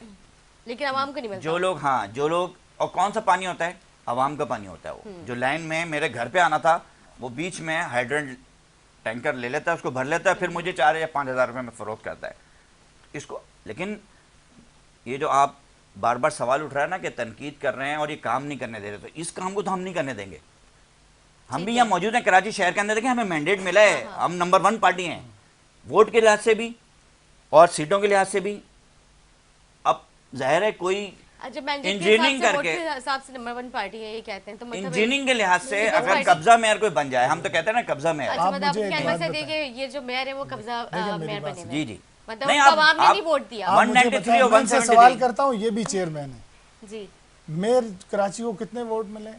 लेकिन आवाम को नहीं मिलता। जो लोग, हाँ जो लोग, और कौन सा पानी होता है? आवाम का पानी होता है। वो जो लाइन में मेरे घर पे आना था, वो बीच में हाइड्रेंट टैंकर ले लेता है, उसको भर लेता है, फिर मुझे 4 या 5 हज़ार रुपये में फ़रोख्त करता है इसको। लेकिन ये जो आप बार बार सवाल उठ रहा है ना कि तनकीद कर रहे हैं और ये काम नहीं करने दे रहे, तो इस काम को तो हम नहीं करने देंगे। हम ठीक भी है। यहाँ मौजूद हैं कराची शहर के अंदर, देखें हमें मैंडेट मिला है, हम नंबर 1 पार्टी हैं, वोट के लिहाज से भी और सीटों के लिहाज से भी। अब जाहिर है कोई अच्छा, मैंडेट के इंजीनियरिंग हिसाब से, वोट करके, के हिसाब से नंबर 1 पार्टी है ये कहते हैं, तो मतलब इंजीनियरिंग के लिहाज से People's अगर Party- कब्जा मेयर कोई बन जाए, हम तो कहते हैं ना कब्जा मेयर। अच्छा, आप मतलब मुझे एक क्या बात मैसेज बताएं। देंगे ये जो मेयर है वो कब्जा देखिए, मेरी मेयर बात बने? जी जी, मतलब नहीं, उनको आप- आवाम ने आप- नहीं वोट दिया। आप मुझे 193 बताएं, और मैं इनसे 173 सवाल करता हूँ, ये भी चेयरमैन है, जी, मेयर कराची को कितने वोट मिले?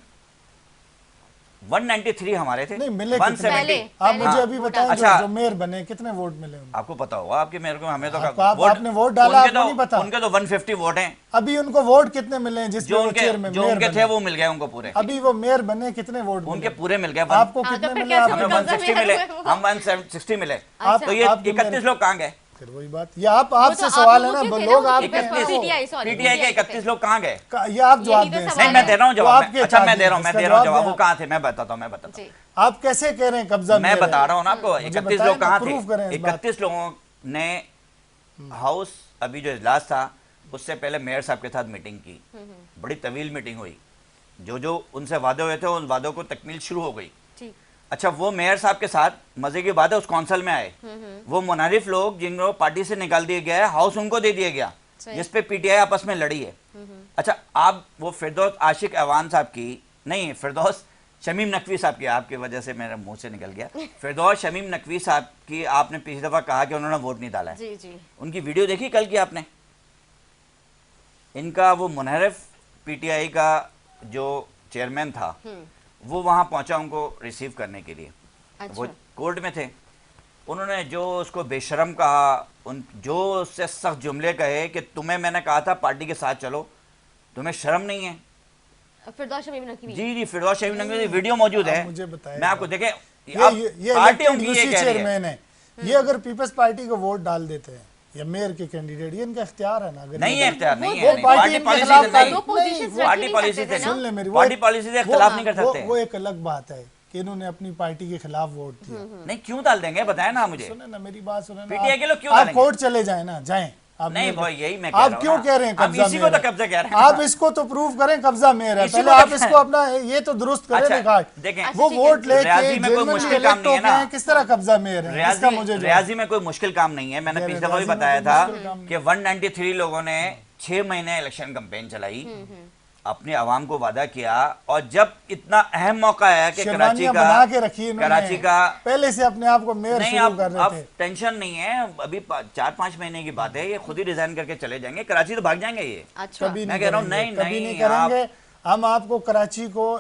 193 हमारे थे, नहीं मिले 170। पहले- आप पहले मुझे अभी वोट बताएं, अच्छा। जो मेयर बने कितने वोट मिले उनको? आपको पता होगा, आपके मेयर को, हमें तो आपने वोट डाला, उनके आपको नहीं पता? उनके तो 150 वोट हैं, अभी उनको वोट कितने मिले हैं? जिस जो उनके थे वो मिल गए उनको पूरे, अभी वो मेयर बने, कितने वोट उनके मिले? पूरे मिल गए। आपको हाँ, तो कितने फिर मिले? कैसे आपने हमें कब्जा 160 मेयर मिले, हुए वो? हम 160 मिले। आप- तो ये आप जो 31 मेरे- लोग कहाँ गए? फिर वही बात, ये आपसे तो आप सवाल है लोगों ना, के थे लोग ना, आप PTI, sorry, पीटीआई के 31 लोग कहाँ गए? ये आप जवाब यही तो दें। सवाल नहीं, मैं दे रहा हूँ वो जवाब। आपके अच्छा, मैं ताक़ीद, दे रहा हूँ इसका जवाब। जवाब वो दें। कहाँ थे? मैं बताता हूँ जी, आप कैसे कह रहे हैं कब्जा मैं मेयर बता है? रहा हूँ ना आपको, मुझे 31 बताएं लोग ना, कहाँ proof करें थे? इस बात 31 लोगों ने हाउस, अभी जो इजलास था उससे पहले मेयर साहब के साथ मीटिंग की, बड़ी तवील मीटिंग हुई, जो उनसे वादे हुए थे उन वादों को तकमील शुरू हो गई। ठीक। अच्छा, वो मेयर साहब के साथ मजे की बात है, उस कौंसिल में आए वो मुनारिफ लोग जिनको पार्टी से निकाल दिया गया है, हाउस उनको दे दिया गया, सही। जिस पे पीटीआई आपस में लड़ी है। अच्छा, आप वो फिरदौस आशिक अवान साहब की, नहीं फिरदौस शमीम नकवी साहब की, आपकी वजह से मेरे मुंह से निकल गया, फिरदौस शमीम नकवी साहब की आपने पिछली दफा कहा कि उन्होंने वोट नहीं डाला है। जी जी, उनकी वीडियो देखी कल की आपने? इनका वो मुनहरफ पीटीआई का जो चेयरमैन था वो वहाँ पहुँचा उनको रिसीव करने के लिए, वो अच्छा, कोर्ट में थे। उन्होंने जो उसको बेशरम कहा, उन जो उससे सख्त जुमले कहे कि तुम्हें मैंने कहा था पार्टी के साथ चलो, तुम्हें शर्म नहीं है? फिरदौस शमीम नकवी। जी जी, फिरदौस शमीम नकवी की वीडियो मौजूद है, आप मुझे बताएं। मैं आपको देखे, ये पार्टी elected उनकी ये UC कह रही है। चेयरमैन है, ये अगर पीपल्स पार्टी को वोट डाल देते हैं या मेयर के कैंडिडेट, ये इनका इख्तियार है ना। अगर नहीं ये- है, इख्तियार नहीं वो है, पार्टी पार्टी इनके पॉलिसी खिलाफ से कार्य- नहीं, दो पोजीशंस नहीं, पार्टी रख पॉलिसी नहीं से सकते ना। सुन ले मेरी, पार्टी पॉलिसी से इख्तिलाफ नहीं कर सकते। वो एक अलग बात है कि इन्होंने अपनी पार्टी के खिलाफ वोट दिया। नहीं, क्यों डाल देंगे बताएं ना मुझे। सुने ना मेरी बात, सुने ना, पीटीआई के लोग क्यों आप डालेंगे? कोर्ट चले जाए ना, जाएं आप। नहीं मेयर- भाई, यही मैं कह आप रहा हूं क्यों ना। कह रहे हैं आप कब्जा इसी को मेयर तो है? कब्जा कह रहे हैं। आप इसको तो प्रूव करें कब्जा मेयर है, इसी पहले को आप तो इसको कहें। अपना ये तो दुरुस्त करें अच्छा, रिकॉर्ड। देखें, वो ठीक वोट है। लेके रियाजी में कोई जेल में मुश्किल भी काम elect नहीं है हो गए ना। हैं, किस तरह कब्जा मेयर है? इसका मुझे जवाब- रियाजी में कोई मुश्किल काम नहीं है। मैंने यार, पिछली दफा भी रियाजी में बताया कोई था मुश्किल काम नहीं। कि 193 लोगों ने 6 महीने इलेक्शन कैंपेन चलाई, अपने आवाम को वादा किया, और जब इतना अहम मौका आया कि कराची शेरवानियां का, बना के रखी इन्होंने, कराची का, पहले से अपने आप को मेयर नहीं, शुरू कर रहे अब थे। टेंशन नहीं है, अभी 4-5 महीने की बात है, ये खुद ही रिजाइन करके चले जाएंगे, कराची तो भाग जाएंगे ये। अच्छा, कभी मैं नहीं कह रहा हूं, करेंगे, नहीं, कभी नहीं, नहीं करेंगे। हम आपको कराची को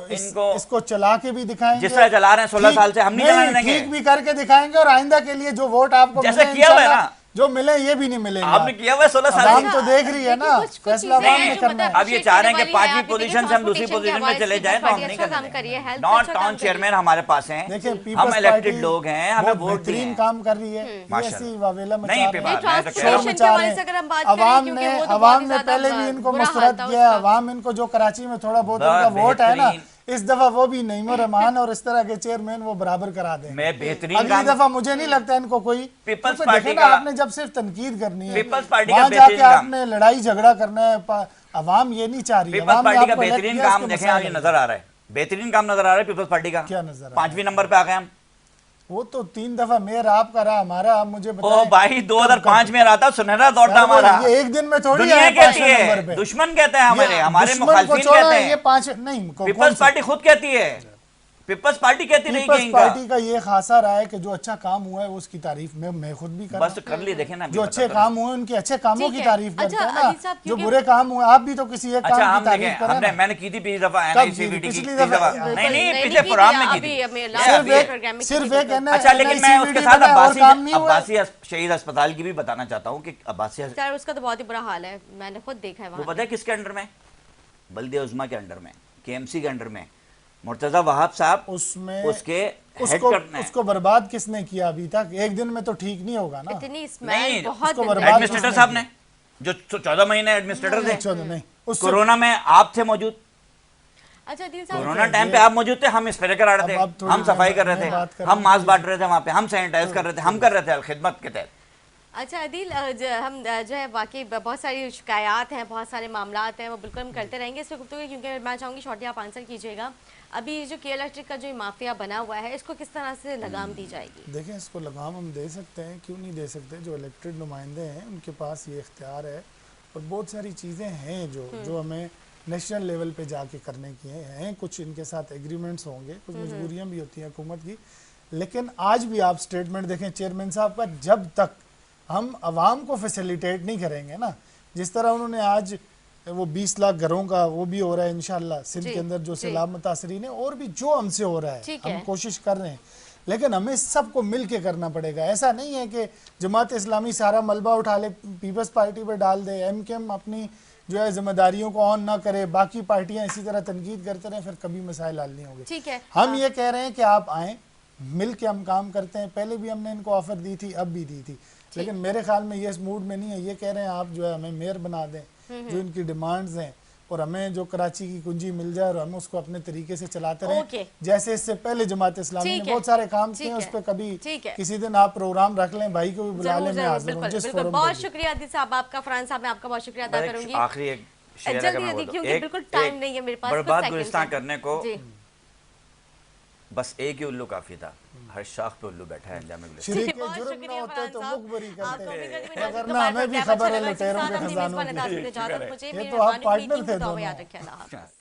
इसको चला के भी दिखाएंगे, जिस तरह चला रहे हैं 16 साल से, हम नहीं चलाने देंगे। ठीक भी करके दिखाएंगे, और आइंदा के लिए जो वोट आपको जैसे मिले, किया हुआ है इंशाल्लाह, ना। जो मिले ये भी नहीं मिलेंगे। आपने किया हुआ है 16 साल आवाम से। तो देख रही है ना, कुछ फैसला चीजें आपने हैं जो करना है। मतलब अब ये चाह रहे हैं कि शेखर वाली 5वीं है, आप ये पोजीशन से हम दूसरी देखिए, पोजीशन में transportation चले के जाएं तो हम हवाले नहीं से अच्छा करने काम करिए, देंगे। health नॉट अच्छा काम टाउन करिए। चेयरमैन हमारे पास हैं, देखिए हम पीपल्स इलेक्टेड पार्टी लोग हैं, हमें बहुत वोट दिए बेहतरीन हैं। काम कर रही है। ये माशाल्लाह। ऐसी वावेला मचा नहीं, रहे पे हैं। बात, मैं तो कह रहा शोर हूं। मचा रहे के हवाले से अगर हम बात करें, अवाम क्योंकि ने वो तो अवाम बहुत ने ज्यादा पहले भी इनको बुरा हाल मुस्तरद था किया है। उसका। अवाम इनको जो कराची में थोड़ा बहुत उनका वोट है ना, इस दफा वो भी नईम रहमान और इस तरह के चेयरमैन वो बराबर करा दें। मैं बेहतरीन अगली काम, दफा मुझे नहीं लगता इनको कोई, पीपल्स क्योंकि पार्टी देखें ना, का- आपने जब सिर्फ तनकीद करनी है, पीपल्स पार्टी का वहाँ बेहतरीन जाके काम, आपने लड़ाई झगड़ा करना है, अवाम ये नहीं चाह रही। पीपल्स अवाम ने पार्टी का आपको elect बेहतरीन किया, काम उसके देखें, आप ये मसाइल नजर आ रहा है, बेहतरीन काम नजर आ रहा है पीपल्स पार्टी का। क्या नजर आ रहा है? 5वीं नंबर पे आ गए हम। वो तो 3 दफा मेयर आपका रहा, हमारा, आप मुझे ओ बताएं। भाई 2005 में रहा था, सुनहरा दौर था हमारा। ये एक दिन में थोड़ी दुनिया आया कहती 5वें नंबर है, पे। दुश्मन कहते हैं हमारे ये हमारे दुश्मन को मुखालफिन छोड़ो, कहते ये हैं। 5 नहीं, पीपल्स पार्टी खुद कहती है, पीपल्स पार्टी कहती नहीं पीपल्स कि पार्टी का ये खासा रहा है कि जो अच्छा काम हुआ है उसकी तारीफ मैं खुद भी कर रहा बस हूं। कर ली, देखे ना, जो अच्छे काम हुए उनके अच्छे कामों ठीक की है। तारीफ अच्छा, करते हैं अजीज ना, साहब, जो क्योंकि- बुरे काम हुए आप भी तो किसी एक अच्छा काम हम की तारीफ देखें, करें हमने ना। मैंने की थी पिछली दफा कब NICVT की थी? की पिछली पिछली दफा? दफा बिल्कुल, नहीं नहीं पिछले की प्रोग्राम थी, में की अभी थी। हमें ये लास्ट अभी- प्रोग्राम में सिर्फ की थी। एक है ना, अच्छा लेकिन मैं उसके साथ अब्बासी अब्बासी शहीद अस्पताल की भी बताना चाहता हूँ कि अब्बासी सर उसका तो बहुत ही बुरा हाल है, मैंने खुद देखा है वो वहाँ। पता है किसके अंडर में, बल्दिया उज़्मा के अंडर में, KMC के अंडर में, मुर्तजा वहाब साहब उसमें उसके हेड उसको करते हैं। उसको बर्बाद किसने किया अभी तक? एक दिन में तो ठीक नहीं होगा ना। इतनी नहीं, स्मेल बहुत उसको गंदी बर्बाद है। एडमिनिस्ट्रेटर साहब ने, जो 14 महीने एडमिनिस्ट्रेटर थे, नहीं उससे कोरोना में आप थे मौजूद, अच्छा दिल साहब, कोरोना टाइम पे आप मौजूद थे, हम स्प्रे करा रहे अब थे, थोड़ी हम सफाई कर मैं रहे बात थे, कर हम रहा मास्क हूँ। बांट रहे थे वहाँ पे, हम सैनिटाइज कर रहे थे, हम कर रहे थे अलखिदमत के तहत। अच्छा अदील, हम जो है वाकई बहुत सारी शिकायत हैं, बहुत सारे मामलात हैं, वो बिल्कुल हम करते रहेंगे इस पर गुफ्तगू, क्योंकि मैं चाहूँगी शॉर्टली आप आंसर कीजिएगा। अभी जो के इलेक्ट्रिक का जो माफिया बना हुआ है, इसको किस तरह से लगाम दी जाएगी? देखें, इसको लगाम हम दे सकते हैं, क्यों नहीं दे सकते। जो इलेक्टेड नुमाइंदे हैं उनके पास ये इख्तियार है, और बहुत सारी चीज़ें हैं जो हमें नेशनल लेवल पे जाके करने की हैं। कुछ इनके साथ एग्रीमेंट्स होंगे, कुछ मजबूरियाँ भी होती हैं हुकूमत की, लेकिन आज भी आप स्टेटमेंट देखें चेयरमैन साहब का, जब तक हम आवाम को फैसिलिटेट नहीं करेंगे ना, जिस तरह उन्होंने आज वो 20 लाख घरों का वो भी हो रहा है इंशाल्लाह सिंध जी, के अंदर जो जी। सैलाब मुतासरीन है, और भी जो हमसे हो रहा है ठीक हम है। कोशिश कर रहे हैं, लेकिन हमें सबको मिल के करना पड़ेगा। ऐसा नहीं है कि जमात इस्लामी सारा मलबा उठा ले, पीपल्स पार्टी पे डाल दे, MKM अपनी जो है जिम्मेदारियों को ऑन ना करे, बाकी पार्टियां इसी तरह तनकीद करते रहें, फिर कभी मसाइल हल नहीं होंगे। ठीक है, हम ये कह रहे हैं कि आप आएँ, मिल के हम काम करते हैं। पहले भी हमने इनको ऑफर दी थी, अब भी दी थी, लेकिन मेरे ख्याल में ये इस मूड में नहीं है। ये कह रहे हैं आप जो है हमें मेयर बना दें, जो इनकी डिमांड्स हैं, और हमें जो कराची की कुंजी मिल जाए और हम उसको अपने तरीके से चलाते ओके। रहें, जैसे इससे पहले जमात इस्लामी ठीक ने है। बहुत सारे काम किए ठीक हैं। उस है। पर कभी ठीक है। किसी दिन आप प्रोग्राम रख लें, भाई को भी बुला लें, मैं जरूर हाजिर हूँ बिल्कुल जिस बिल्कुल। फोरम बहुत पे। शुक्रिया अदील साहब आपका, फरहान साहब मैं आपका बहुत शुक्रिया अदा करूंगी। आखिरी एक शेयर अगर जल्दी मैं जल्दी, बोलूं, क्योंकि बिल्कुल टाइम नहीं है मेरे पास, कुछ बर्बाद सेकंड गुलिस्तान है। करने को जी। बस एक ही उल्लू काफी था, हर शाख पे उल्लू बैठा है अंजाम गुलिस्तान। शरीक बहुत जुर्म ना शुक्रिया होते फरहान तो साहब। मुखबरी आपको करते, उम्मीद करती हूँ वरना दोबारा हमें भी प्रोग्राम खबर अच्छा है लगा। लुटेरों साथ के अपनी खजानों मेज़बान की। इजाज़त दीजिए। मुझे मेरी ये तो मेहरबानी आप हुई, पार्टनर टीम थे को दुआ में दोनों। याद रखिए। अल्लाह हाफ़िज़।